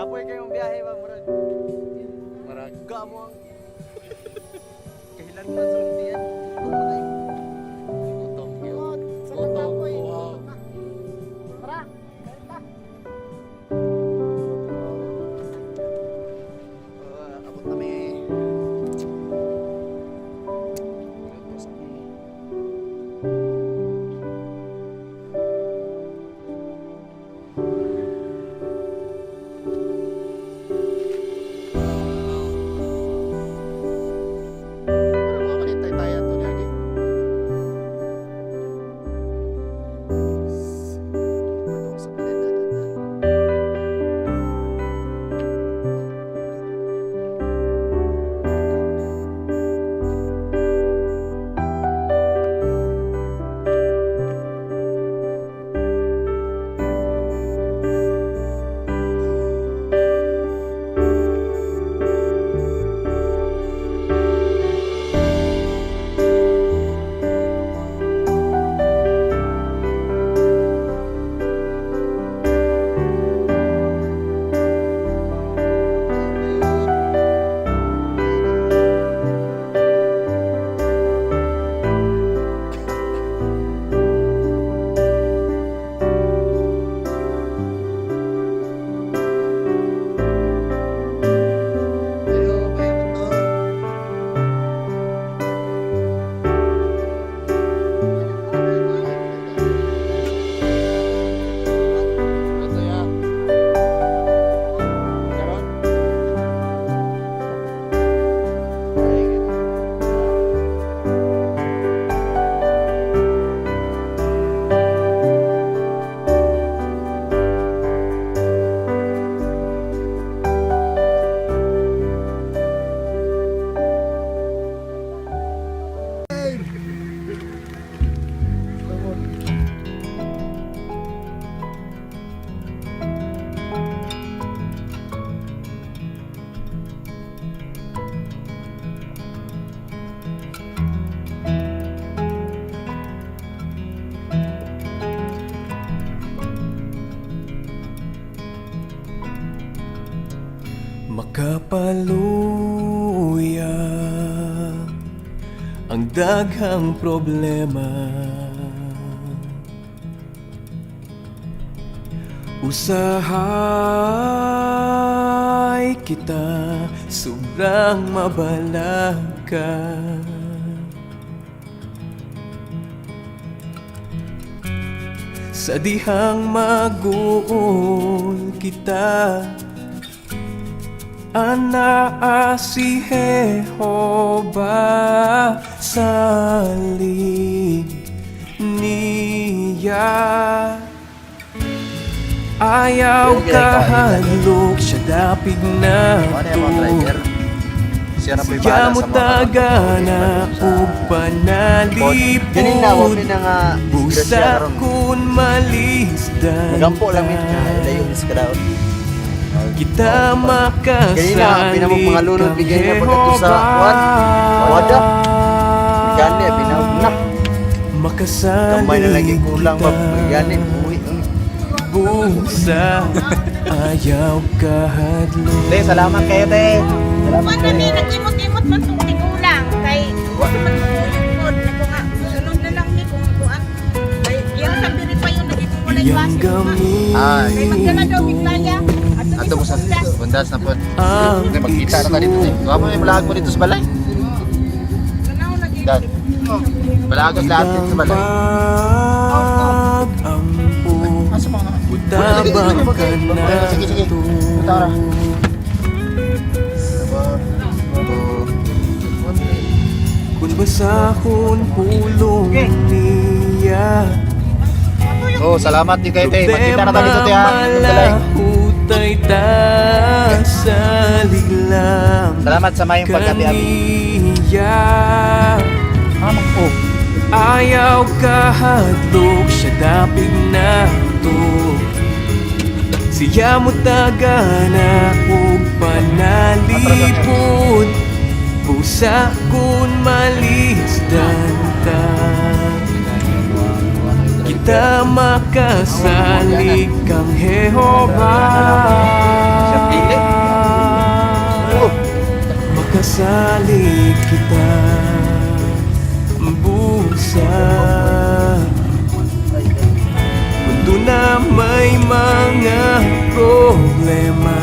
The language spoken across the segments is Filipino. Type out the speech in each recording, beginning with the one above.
Napoy kayong biyahe ba, Murag? Marag. Gamo ang kahilan man sa lumpian. Gutom. Sa Gutom. Kapoy. Wow. Tara, kain ta. Abot kami. Makapaluya ang daghang problema. Usahay kita, sobrang mabalaga. Sa dihang maguol kita, Ana si Jehova salig niya. Ayaw kahalok siya dapig na to. Siya mo tagana ug panalipod. Busa kun malisdan Magampo lang yun. Layo sa kadaot. kita Kanina, makasalig pinamong pangalunod, kang bigyan niya po na sa kuwan. Wada. Gani, pinamnak. Makasalig Kamay na lagi kulang ba? kita. Gani, uwi. Busa ayaw kahadlok. Te, salamat kayo, te. Salamat Kuwan na ni nagimot-imot man tong tigulang kay wa man pod nako nga sunod na lang ni kung kuan. Kay yung sabi pa yung nagimulay Iyang base. gamit Kay magdala daw biglaya. Ato mo sa bundas na po. ang Hindi, magkita na ka dito, te. Tuwa mo yung malagag mo dito sa balay. Kanaw lagi. Dad. Malagag lahat dito sa balay. pag-ampo Asa mo nga? utabang ka na Sige, sige. to. Tara. Kung basahon pulong niya, Oh, salamat din kayo, te. Magkita na ka dito, te, ha. Balay. malahutay ta sa liglam Salamat sa mayong pagkati-abi. kaniya. Oh. Ayaw kahadlok siya dapig na to. Siya mo tagana ug panalipod. Busa kun malisdan ta, kita makasalig kang Jehova. makasalig kita. Busa mundo na may mga problema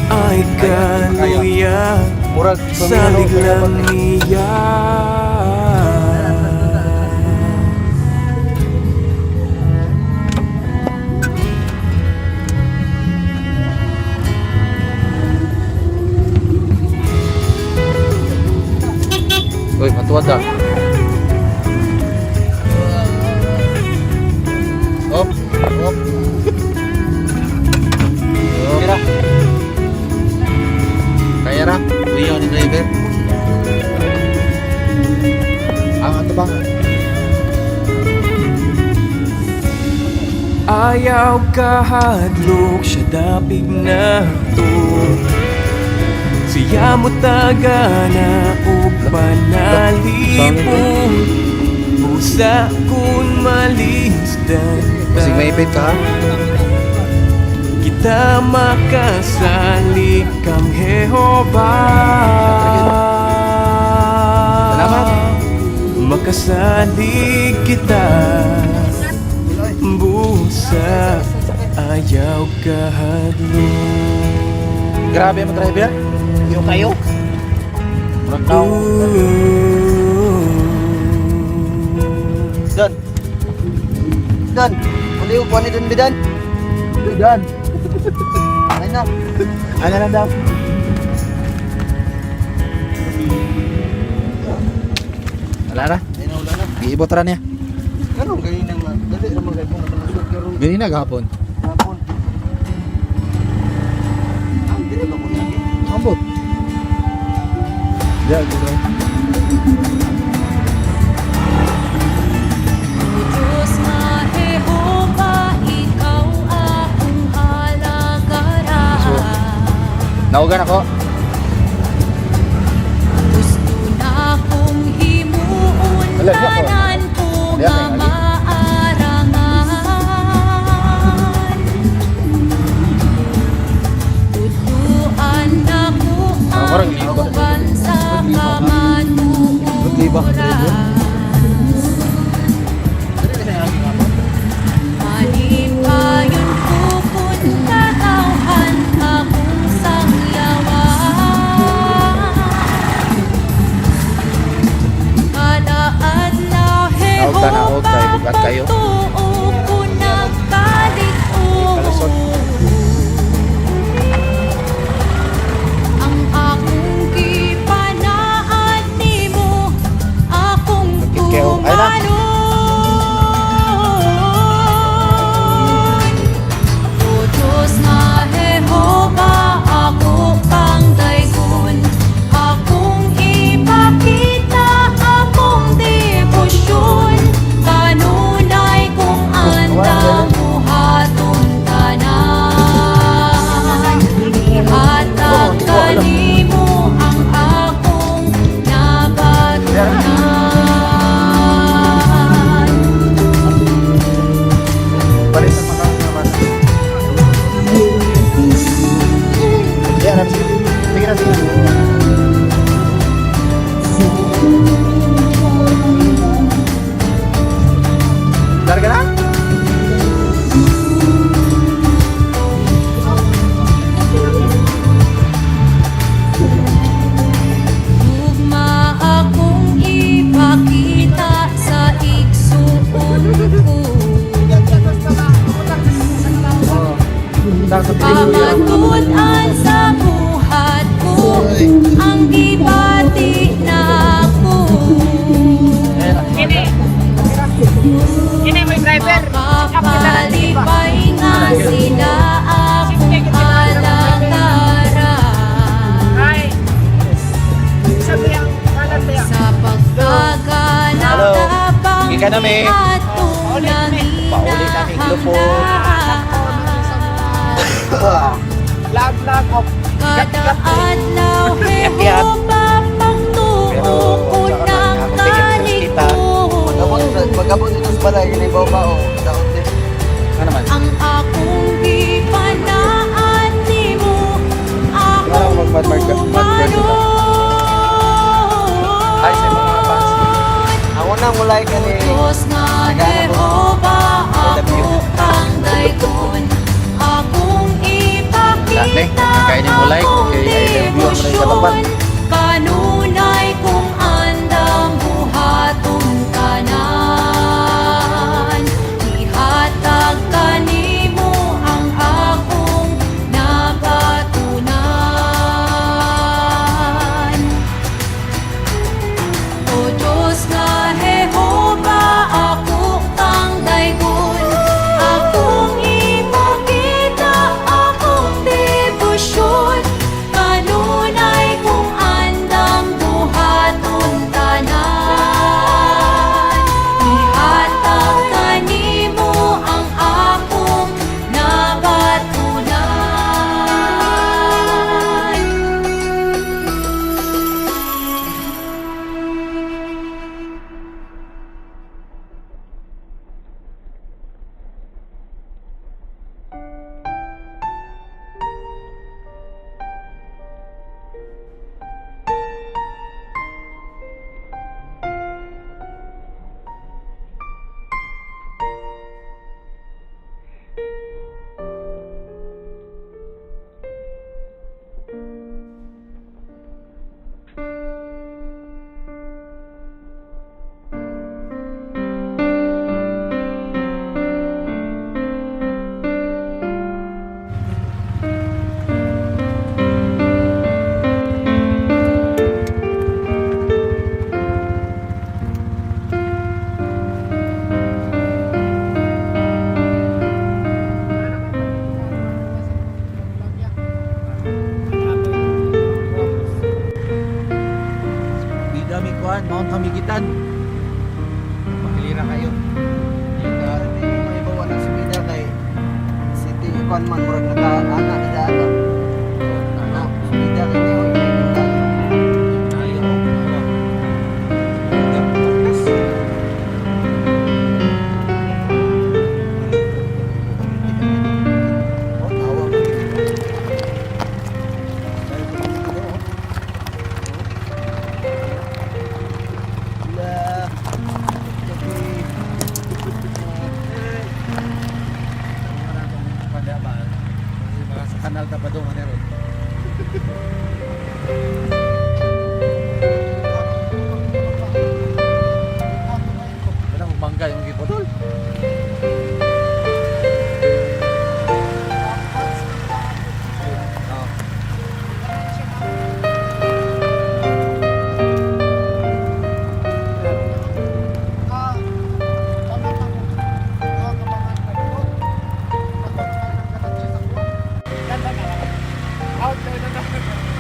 ay kaluya Murag salig lang niya. Uy, matuwad ka. Op, op. Kaya ra. Kaya ra. Uyo ni driver. Ang ato bang? Ayaw kahadlok siya dapig na to. Siya mo taga na o panalipong. Busa kung malisdan Kasi may ipit ka ha? kita makasalig kang Jehovah. Salamat. Makasalig kita. Busa ayaw kahadlok. Grabe mo driver. Yung kayo. Murag na ako. Dan. Dan. Muli yung kuha ni Dan Bidan. Dan. Ay na. Ay na lang daw. Wala na. Wala na. Giibot ra niya. Ganun ganyan nga. Dali naman kayo kung naman karon. Ganyan na gahapon. Gahapon. Ang dili ba ko lagi? Ambot. Ya, gitu. Diyos na Jehovah, ikaw akong halagaran. Naugan ako. Gusto na kong himuon Wala, di ako. tanan ko Di nga ako, Ali. maarangan. Tutuan ako parang ang liba. uban sa Liba. kamatuuran. Malipayon ko kung katawhan akong sangyawan. Kada adlaw Naog ka, naog ka, ibugat kayo. pagtuo ko nagkalit-o. Ang akong gipanaan nimo, akong Nakikeo. Ay na. tumalon. O Diyos na Jehovah, ako kang daygon, akong ipakita akong debosyon. Kanunay kung andam buhaton tanan. Ihatag kanimo ang akong nabatunan. Balik sa mata naman. Ya, nanti. Sige na, sige. Larga na? Tugma akong ipakita sa igsuon ko. Pamatunan sa buhat ko ang gibati na ko. Ini may driver. Makapalipay nga sila akong alagaran. Ay. Sabi ang kalat ya. Sa pagkaganap Hello. tabang Ika na, me. ihatong Pauli namin grupo. Lag of Kada adlaw Yak-yak. Jehovah pagtuo Pero, ko sa kanan, ng ako tigil sa kalikot. Pagkabot dito sa balay, yun ay bao-bao. Daot din. Ano naman? Ang akong gipanaan nimo, akong Parang mag-mark- mark- mark- tumalon. Wala, Nek. Kain yung mulay. Kaya I love you ang mulay katapat. Kanunay kung andam buhaton tanan. Ihatag kanimo ang akong nagatunan. O Diyos nga Jehova, ako kang daygon, akong ipakita, akong debosyon. Kanunay kung andam buhaton tanan. Ihatag kanimo ang akong nagatunan. Di dami kuhan, Mount Hamigitan. Makilira kayo. May bawa ng sumida kay City Kwan man murag naka-ana na daan. Ana, sumida kay niyo. Kanal ta pa doon ron. Wala mo bangga yung gipodol.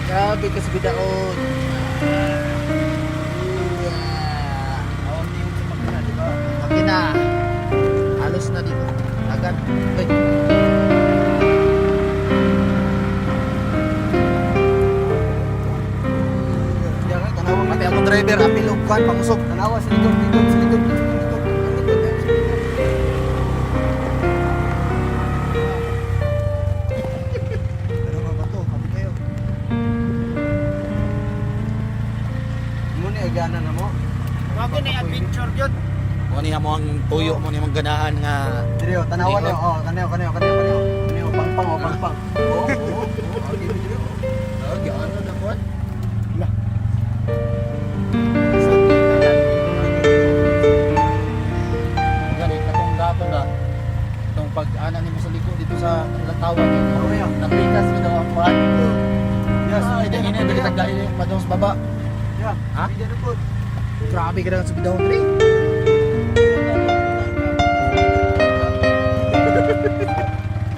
Grabe kasi bidaon. Makina. Halos na dito. Agad. Ay. Pati akong driver, apil og kuhan, pangusok. Tanawa sa likod, likod, sa likod, likod, likod. Ano ba to? Kami kayo. Muna igana na mo. Mo niya mo ang tuyo, mo niya ang ganahan nga. Diriyo, tanawa niyo. Oh, kaniyo. Kaniyo, pang-pang, pang-pang. Oo. Ano na kuhan? Ganit katong gapon na. Itong pag-ana nimo sa liko dito sa Lantawan dito. Oo, yan. Napitas ginawa ang kuhan. Yes. Ini dili sa gaili padong sa baba. Yeah. Ha? Hindi na po. Grabe ka sa bidawon diri.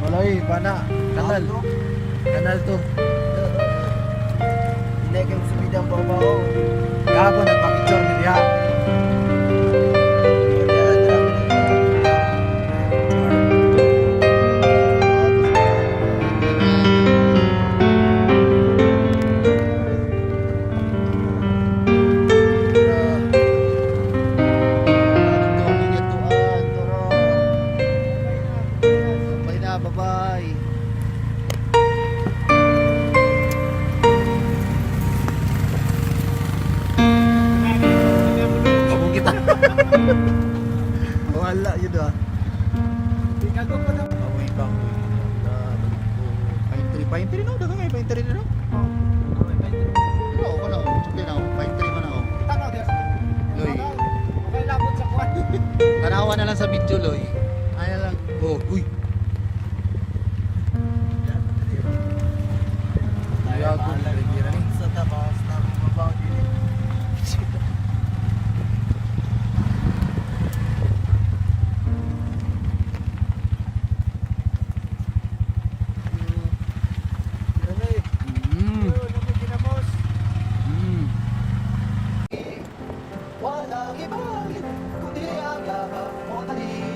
Walay, bana. Kanal. Kanal to. Hindi kang sumidang babaw. Gapon nagpa-picture ni diha. Bye-bye. Pagong kita. Wala yun ah. Amoy bang. Ay trip Paintry no, dagang may paintry no. Oo, ano, sige na, paintry man ako. Loy. Okay, labot sa kwan. Tanawa na lang sa video, Loy. Ano lang. Oh, uy. Yago, nagira ni. Sa tabas ng mabaw din. Mm. Mm. Walang iba kundi ang yakap mo talim.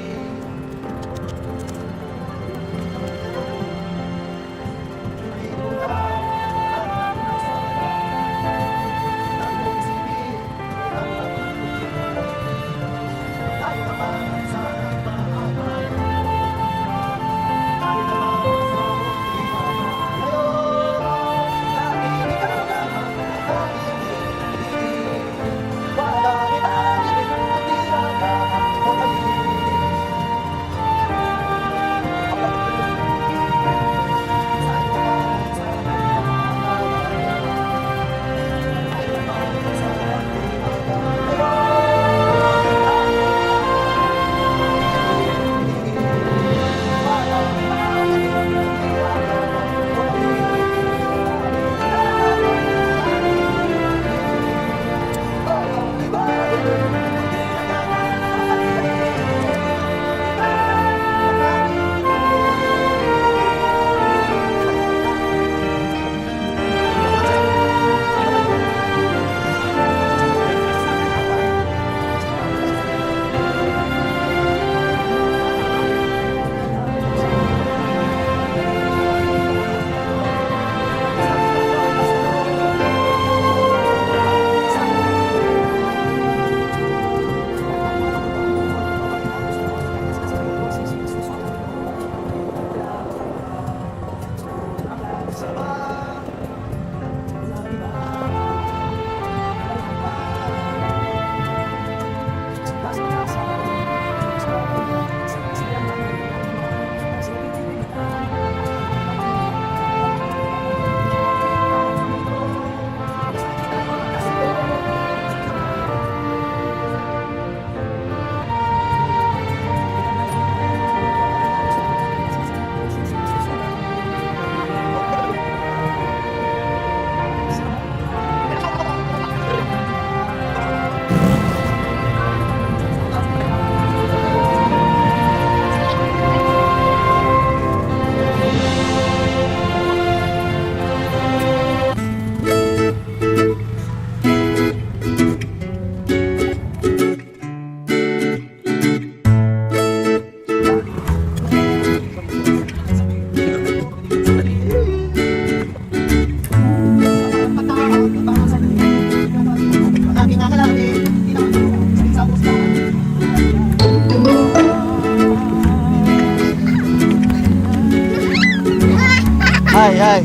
Hi, hi.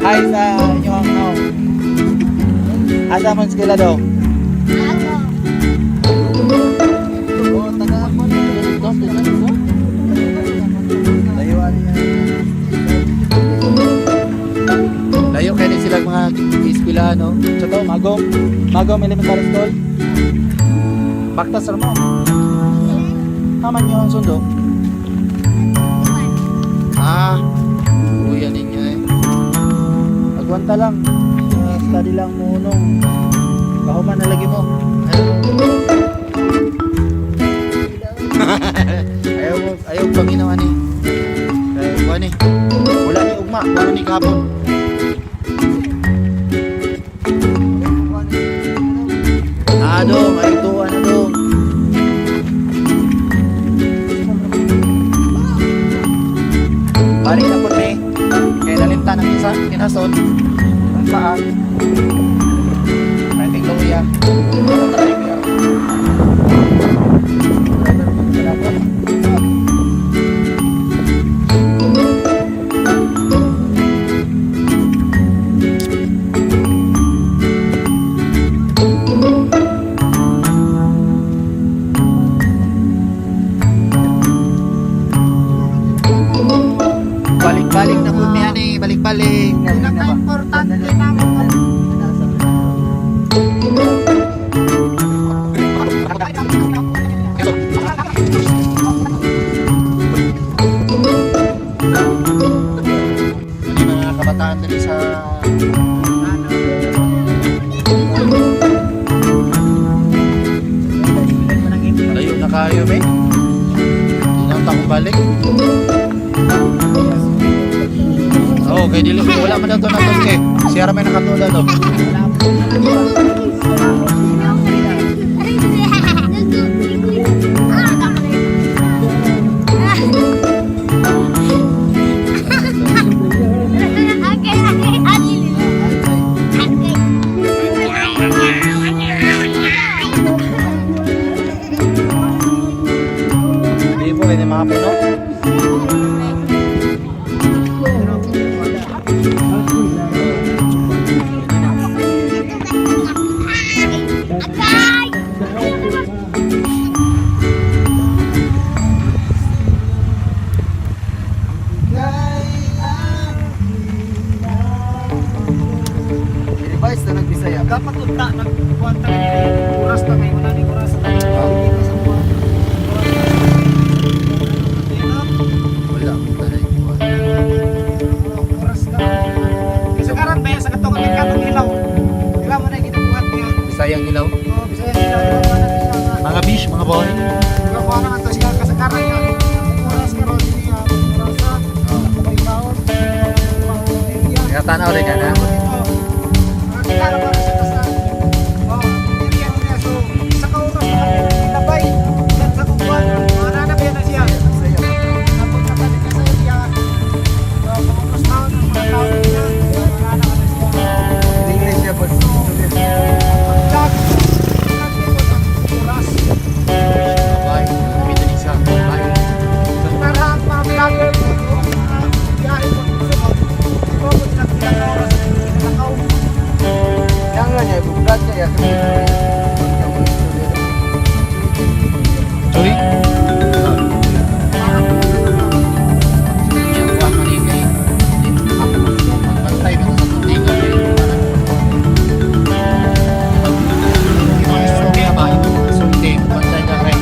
Hi sa inyo ang no. Asa man sila daw? Oh, taga ako na. Layuan niya. Layo kayo din sila mga eskwela, no? Sa to, Magong Elementary School. Baktas mo. Tama niyo ang sundo. Ah, kuya ninyo eh. Agwanta lang. Study lang munong. Kahuman na lagi mo. Ayaw panginawa ni. Kaya kuha ni. Wala ni ugma. Wala ni kapon. Dong. Ay tuwa na dong. Paring na po ni. Kaya nalimta ng isa. Kinasod. Ang paan. Ay tinglo yan. balik-balik na po niya ni, balik-balik. Pinaka-importante naman. Ano yung mga kabataan dali sa... Layo na kayo, me. Hindi na takong balik. Oo, kay Dili. Wala man daw ito natas kay. Siya may nakatulad, oh. Hindi po, rin yung mga puno. Revise na nagbisaya. Dapat unta nagkuhan tayo oras na may wala ni oras na Wala, wala na yung buwan. oras na kasi karan ba sa katong may katong ilaw ilaw mo na ginabuhat niya Bisayang ilaw. oh bisaya ilaw na Mga bish, mga boy. ko na ato siya kasagaran niya oras karon niya oras sa may kaon Kaya tanaw rin ka na. kita na para sa kasa oh area niya so sa kauras na kami labay sa kuwan ana na ba na siya tapos nakabalik na sa area kapag taon ng mga tao niya ana na siya English siya po. Bye. Kami din isa. Bye. Yang nga niya, bulat niya. Sorry? Yang kuat maningay. Magbantay ka sa tutingan. Sulti ba? Sulti. Bantay ka rin.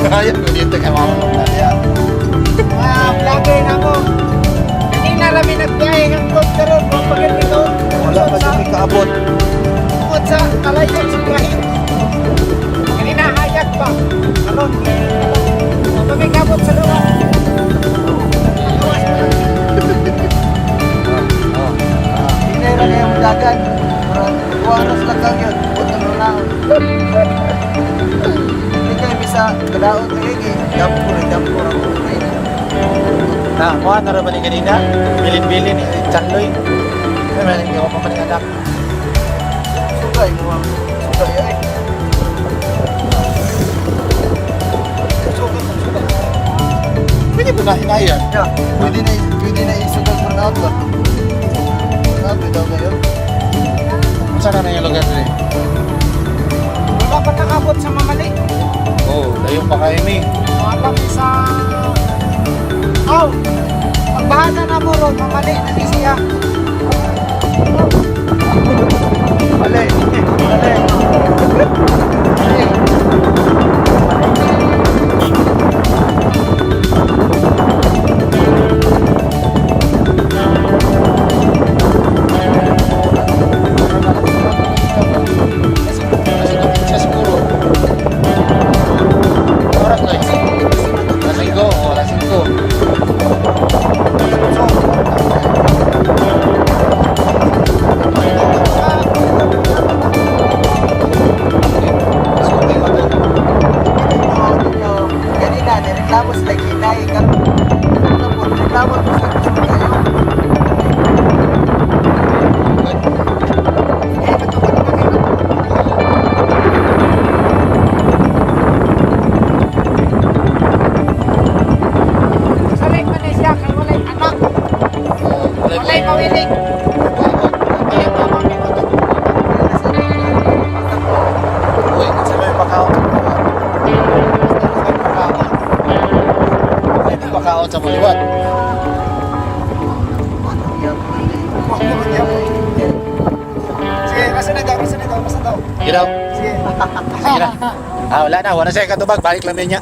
Kaya ko dito kay mama ng kaya. Vlogger na mo. Hindi na rami nagbiyahe ng kod karon mo pagkatito. Wala pa siya may kaabot. Kod sa kalayon sa biyahe. Hindi na hayag pa. Karon. Pagkabot sa luwa. Hinera niya yung dagan. Buwaros lang lang yun. Buwan na lang. Hindi kayo bisa kadaon kayo eh. Dampur ako. Na, kuha na rin ba ni kanina? Bilin-bilin ni Chanloy. Ay, man, hindi ako pa anak. Sugay mo ang sugay ay. Pwede ba na hinayan? Yeah, pwede na isugal burnout ba? Burnout daw ngayon. Saan na yung lugar rin? Wala pa nakabot sa mamali. Oo, layo pa kayo ni. Wala sa... Oh! Pagbahanan na mo ron, mamali na di siya. Mali. Sa siguro. Oras na yun. Alas 5 o alas 5. sa buliwat. Sige, rasa na daw. Sige daw. Sige. Sige na. Wala na siya katubag. Balik lang din niya.